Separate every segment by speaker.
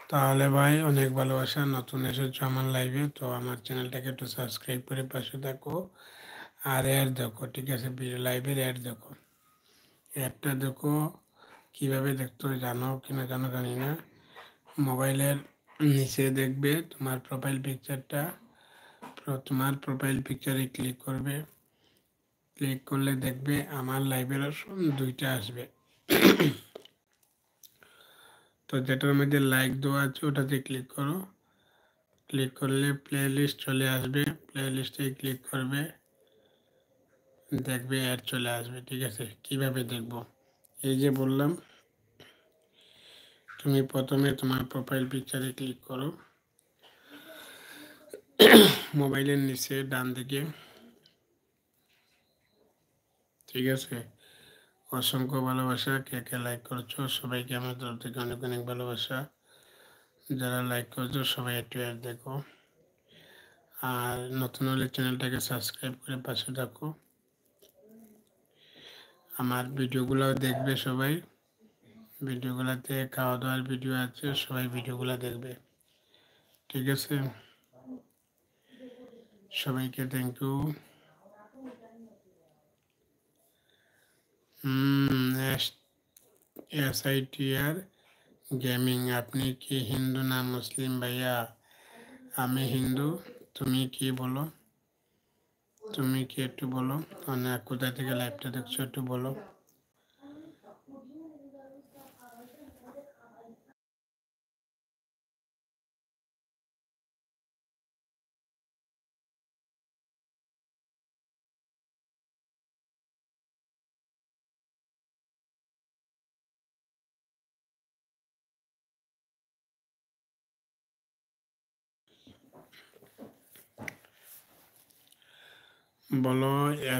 Speaker 1: তাহলে ভাই অনেক ভালোবাসা, নতুন এসেছো আমার লাইভে, তো আমার চ্যানেলটাকে একটু সাবস্ক্রাইব করে পাশে থাকো। আর অ্যাড দেখো, ঠিক আছে? লাইভের অ্যাড দেখো, অ্যাডটা দেখো। কীভাবে দেখতে হয় জানো কি না জানো জানি না। মোবাইলের নিচে দেখবে তোমার প্রোফাইল পিকচারটা, তোমার প্রোফাইল পিকচারে ক্লিক করবে। ক্লিক করলে দেখবে আমার লাইভের অপশন দুইটা আসবে। তো যেটার মধ্যে লাইক দেওয়া আছে ওটাতে ক্লিক করো। ক্লিক করলে প্লে লিস্ট চলে আসবে, প্লে লিস্টে ক্লিক করবে, দেখবে অ্যাড চলে আসবে। ঠিক আছে? কিভাবে দেখবো? এই যে বললাম, তুমি প্রথমে তোমার প্রোফাইল পিকচারে ক্লিক করো, মোবাইলের নিচে ডান দিকে। ঠিক আছে? অসংখ্য ভালোবাসা, কে কে লাইক করছো সবাইকে আমার তরফ থেকে অনেক অনেক ভালোবাসা। যারা লাইক করছো সবাই একটু অ্যাড দেখো, আর নতুন হলে চ্যানেলটাকে সাবস্ক্রাইব করে পাশে থাকো। আমার ভিডিওগুলো দেখবে সবাই, ভিডিওগুলোতে খাওয়া দাওয়ার ভিডিও আছে, সবাই ভিডিওগুলো দেখবে। ঠিক আছে? সবাইকে থ্যাংক ইউ। SITR গেমিং, আপনি কি হিন্দু না মুসলিম ভাইয়া? আমি হিন্দু। তুমি কি বলো? তুমি কি একটু বলো, মানে কোথা থেকে লাইভটা দেখছো একটু বলো। বলো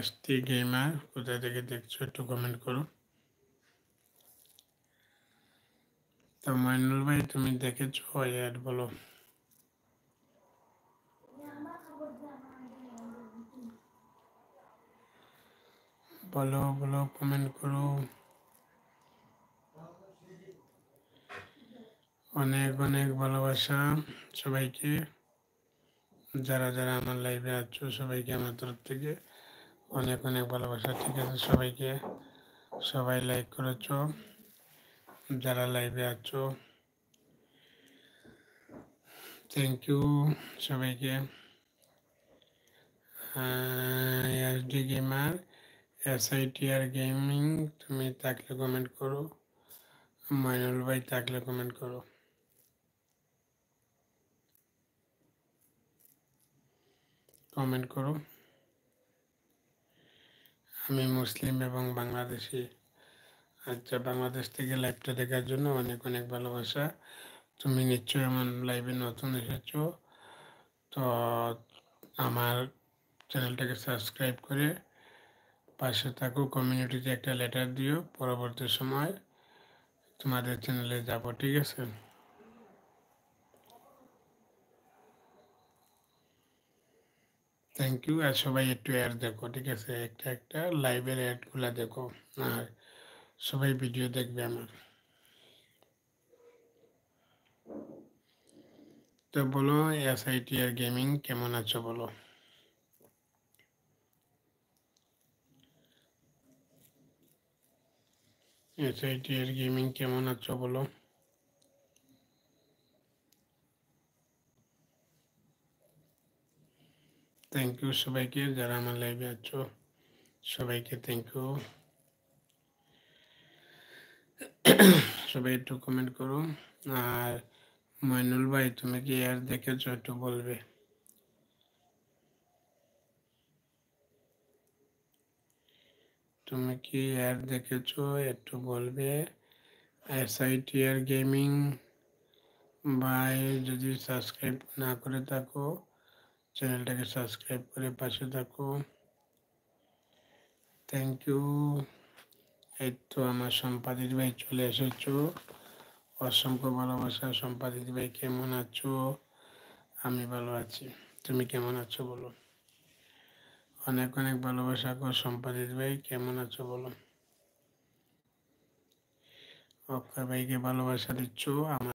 Speaker 1: ST গেমার কোথা থেকে দেখছো একটু কমেন্ট করো। তো মাইনুল ভাই তুমি দেখেছো অ্যাড? বলো। বলো বলো, কমেন্ট করো। অনেক অনেক ভালোবাসা সবাইকে, যারা যারা আমার লাইভে আছো সবাইকে আমার তরফ থেকে অনেক অনেক ভালোবাসা। ঠিক আছে? সবাইকে, সবাই লাইক করেছো, যারা লাইভে আছো থ্যাংক ইউ সবাইকে। SD গেমার, SITR গেমিং তুমি থাকলে কমেন্ট করো, মাইনুল ভাই থাকলে কমেন্ট করো, কমেন্ট করো। আমি মুসলিম এবং বাংলাদেশি। আচ্ছা, বাংলাদেশ থেকে লাইভটা দেখার জন্য অনেক অনেক ভালোবাসা। তুমি নিশ্চয়ই আমার লাইভে নতুন এসেছো, তো আমার চ্যানেলটাকে সাবস্ক্রাইব করে পাশে থাকো। কমিউনিটিতে একটা লেটার দিও, পরবর্তী সময় তোমাদের চ্যানেলে যাব। ঠিক আছে? Thank you. আর সবাই একটু অ্যাড দেখো। ঠিক আছে? একটা একটা লাইভের অ্যাডগুলো দেখো, আর সবাই ভিডিও দেখবে আমার। তো বলো SITR গেমিং কেমন আছো বলো। SITR গেমিং কেমন আছো বলো। থ্যাংক ইউ সবাইকে, যারা আমার লাইভে আছো সবাইকে থ্যাংক ইউ। সবাই একটু কমেন্ট করো। আর মইনুল ভাই তুমি কি আর দেখেছো একটু বলবে। তুমি কি আর দেখেছো একটু বলবে। SITR গেমিং ভাই যদি সাবস্ক্রাইব না করে থাকো চ্যানেলটাকে সাবস্ক্রাইব করে পাশে থাকো। Thank you. এই তো আমার সম্পাদিত ভাই চলে এসেছো, অসংখ্য ভালোবাসা। সম্পাদিত ভাই কেমন আছো? আমি ভালো আছি, তুমি কেমন আছো বলো। অনেক অনেক ভালোবাসা গো সম্পাদিত ভাই, কেমন আছো বলো। অক্ষয় ভাইকে ভালোবাসা দিচ্ছ, আমার